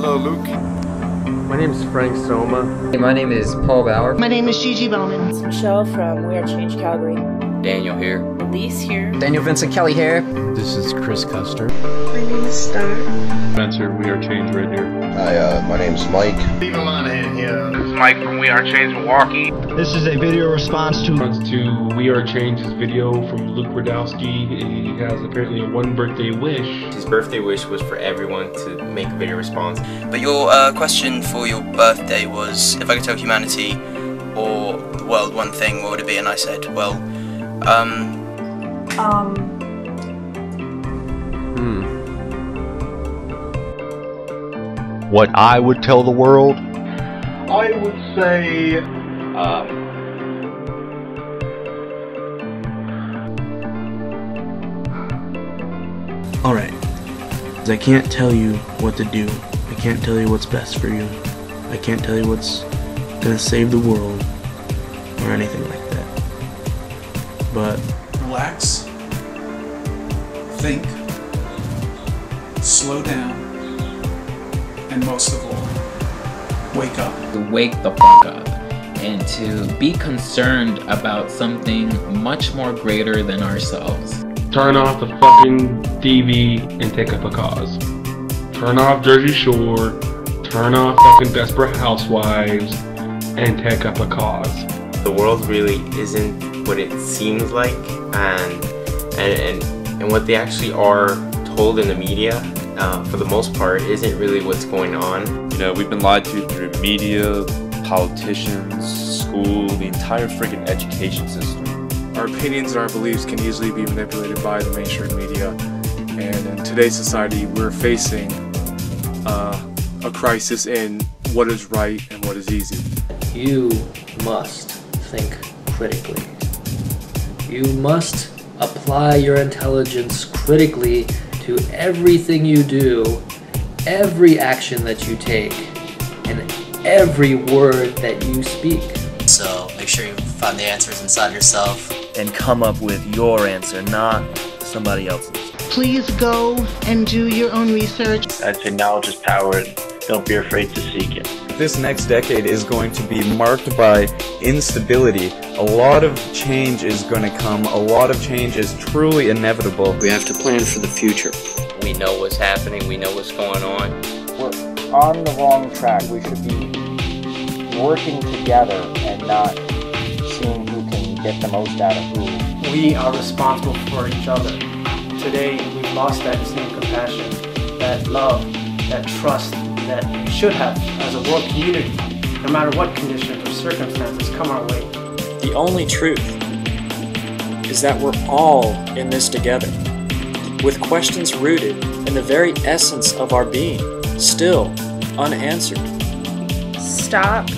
Hello, Luke. My name is Frank Soma. Hey, my name is Paul Bauer. My name is Gigi Bowman. It's Michelle from WeAreChange Calgary. Daniel here. Elise here. Daniel Vincent Kelly here. This is Chris Custer. My name is Star. Spencer, WeAreChange right here. Hi, my name's Mike. Steven Monahan here. This is Mike from WeAreChange Milwaukee. This is a video response to WeAreChange's video from Luke Radowski. He has apparently a one birthday wish. His birthday wish was for everyone to make a video response. But your question for your birthday was, if I could tell humanity or the world one thing, what would it be? And I said, well, What I would tell the world? I would say... Alright. I can't tell you what to do. I can't tell you what's best for you. I can't tell you what's gonna save the world or anything like that. But relax, think, slow down, and most of all, wake up. To wake the fuck up and to be concerned about something much more greater than ourselves. Turn off the fucking TV and take up a cause. Turn off Jersey Shore, turn off fucking Desperate Housewives, and take up a cause. The world really isn't what it seems like, and what they actually are told in the media, for the most part, isn't really what's going on. You know, we've been lied to through media, politicians, school, the entire friggin' education system. Our opinions and our beliefs can easily be manipulated by the mainstream media, and in today's society we're facing a crisis in what is right and what is easy. You must think critically. You must apply your intelligence critically to everything you do, every action that you take, and every word that you speak. So make sure you find the answers inside yourself and come up with your answer, not somebody else's. Please go and do your own research. I'd say knowledge is power. Don't be afraid to seek it. This next decade is going to be marked by instability. A lot of change is going to come. A lot of change is truly inevitable. We have to plan for the future. We know what's happening. We know what's going on. We're on the wrong track. We should be working together and not seeing who can get the most out of who. We are responsible for each other. Today, we've lost that same compassion, that love, that trust that we should have as a world community, no matter what conditions or circumstances come our way. The only truth is that we're all in this together, with questions rooted in the very essence of our being, still unanswered. Stop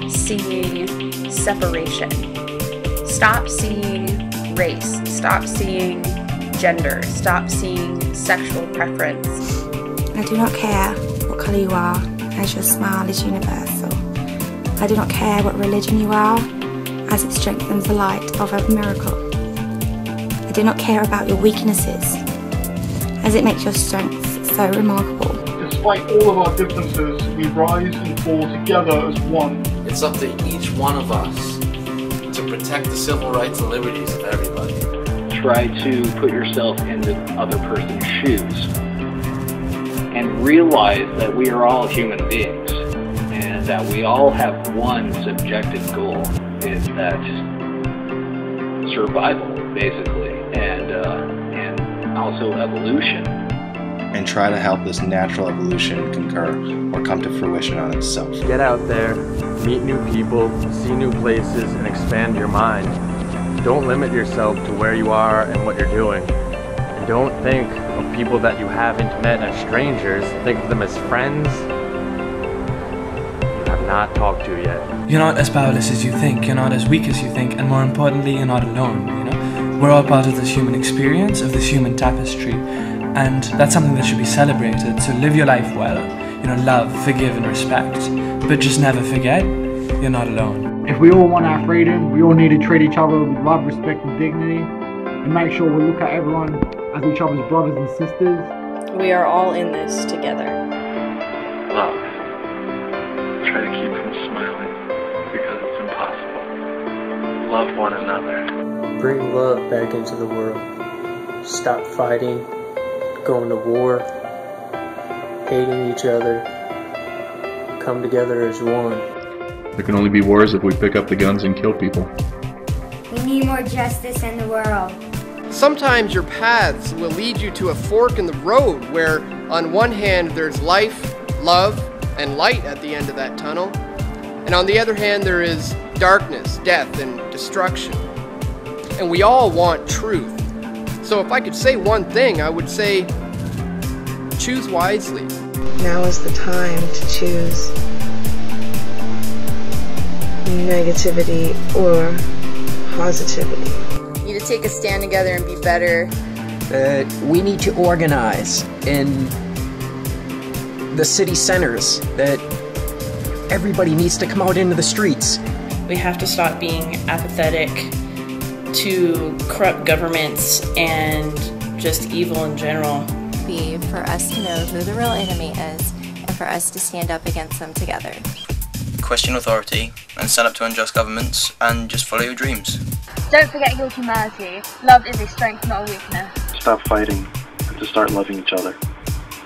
seeing separation. Stop seeing race. Stop seeing gender. Stop seeing sexual preference. I do not care what colour you are, as your smile is universal. I do not care what religion you are, as it strengthens the light of a miracle. I do not care about your weaknesses, as it makes your strengths so remarkable. Despite all of our differences, we rise and fall together as one. It's up to each one of us to protect the civil rights and liberties of everybody. Try to put yourself in the other person's shoes and realize that we are all human beings and that we all have one subjective goal, is that survival, basically, and also evolution. And try to help this natural evolution concur or come to fruition on itself. Get out there, meet new people, see new places, and expand your mind. Don't limit yourself to where you are and what you're doing. And don't think of people that you haven't met as strangers. Think of them as friends you have not talked to yet. You're not as powerless as you think, you're not as weak as you think, and more importantly, you're not alone, you know? We're all part of this human experience, of this human tapestry, and that's something that should be celebrated. So live your life well, you know, love, forgive, and respect, but just never forget, you're not alone. If we all want our freedom, we all need to treat each other with love, respect, and dignity, and make sure we look at everyone as each other's brothers and sisters. We are all in this together. love. Try to keep from smiling because it's impossible. Love one another. Bring love back into the world. Stop fighting, going to war, hating each other. Come together as one. There can only be wars if we pick up the guns and kill people. We need more justice in the world. Sometimes your paths will lead you to a fork in the road where on one hand there's life, love, and light at the end of that tunnel, and on the other hand there is darkness, death, and destruction. And we all want truth. So if I could say one thing, I would say, choose wisely. Now is the time to choose negativity or positivity. We need to take a stand together and be better. We need to organize in the city centers, that everybody needs to come out into the streets. We have to stop being apathetic to corrupt governments and just evil in general. Be for us to know who the real enemy is and for us to stand up against them together. Question authority and stand up to unjust governments and just follow your dreams. Don't forget your humanity. Love is a strength, not a weakness. Stop fighting and to start loving each other,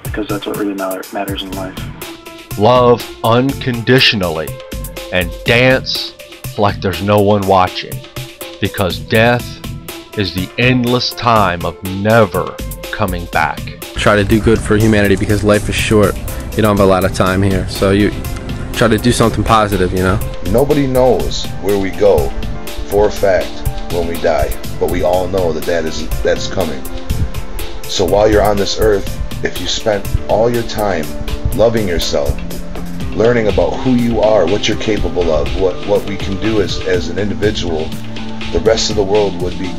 because that's what really matters in life. Love unconditionally and dance like there's no one watching, because death is the endless time of never coming back. Try to do good for humanity because life is short. You don't have a lot of time here, so you try to do something positive, you know? Nobody knows where we go for a fact when we die, but we all know that's coming. So while you're on this earth, if you spent all your time loving yourself, learning about who you are, what you're capable of, what we can do as an individual, the rest of the world would be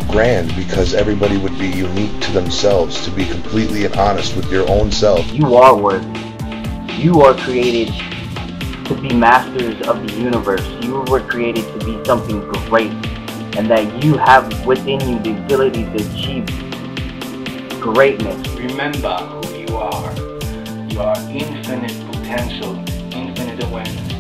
grand, because everybody would be unique to themselves, to be completely and honest with your own self. You are worthy. You are created to be masters of the universe. You were created to be something great, and that you have within you the ability to achieve greatness. Remember who you are. You are infinite potential, infinite awareness.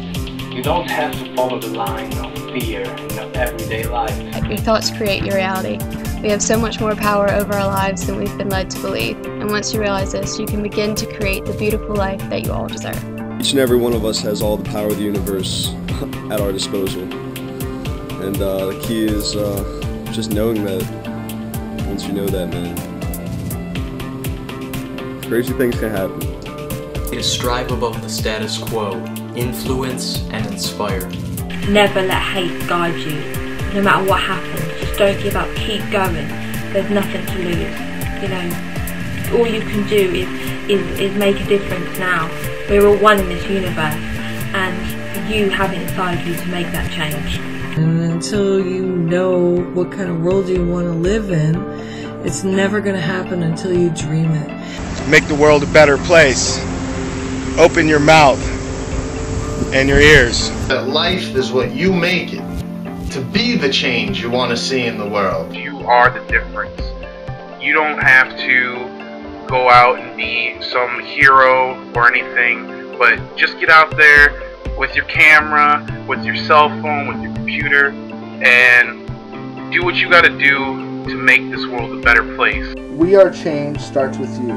You don't have to follow the line of fear in your everyday life. Your thoughts create your reality. We have so much more power over our lives than we've been led to believe. And once you realize this, you can begin to create the beautiful life that you all deserve. Each and every one of us has all the power of the universe at our disposal. And the key is just knowing that. Once you know that, man, crazy things can happen. To strive above the status quo, influence and inspire. Never let hate guide you. No matter what happens, just don't give up, keep going. There's nothing to lose. You know, all you can do is make a difference now. We're all one in this universe, and you have it inside you to make that change. And until you know what kind of world you want to live in, it's never going to happen until you dream it. Make the world a better place. Open your mouth and your ears. That life is what you make it. To be the change you want to see in the world. You are the difference. You don't have to go out and be some hero or anything, but just get out there with your camera, with your cell phone, with your computer, and do what you gotta do to make this world a better place. WeAreChange starts with you.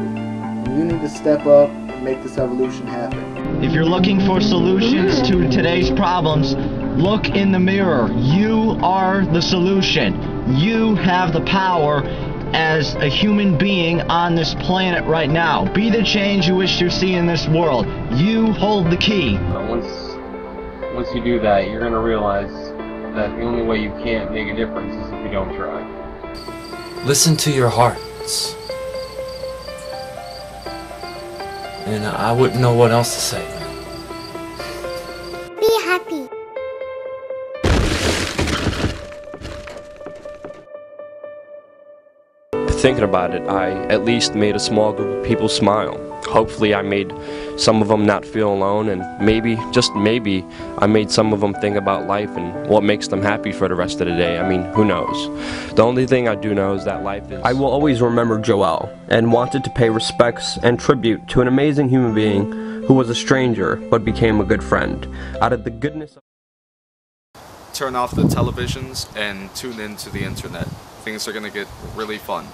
You need to step up and make this evolution happen. If you're looking for solutions to today's problems, look in the mirror. You are the solution. You have the power as a human being on this planet right now. Be the change you wish to see in this world. You hold the key. Once you do that, you're going to realize that the only way you can't make a difference is if you don't try. Listen to your hearts. And I wouldn't know what else to say. Be happy. Thinking about it, I at least made a small group of people smile. hopefully I made some of them not feel alone, and maybe, just maybe, I made some of them think about life and what makes them happy for the rest of the day. I mean, who knows? The only thing I do know is that life is... I will always remember Joel, and wanted to pay respects and tribute to an amazing human being who was a stranger but became a good friend. Out of the goodness of... Turn off the televisions and tune into the internet. Things are going to get really fun.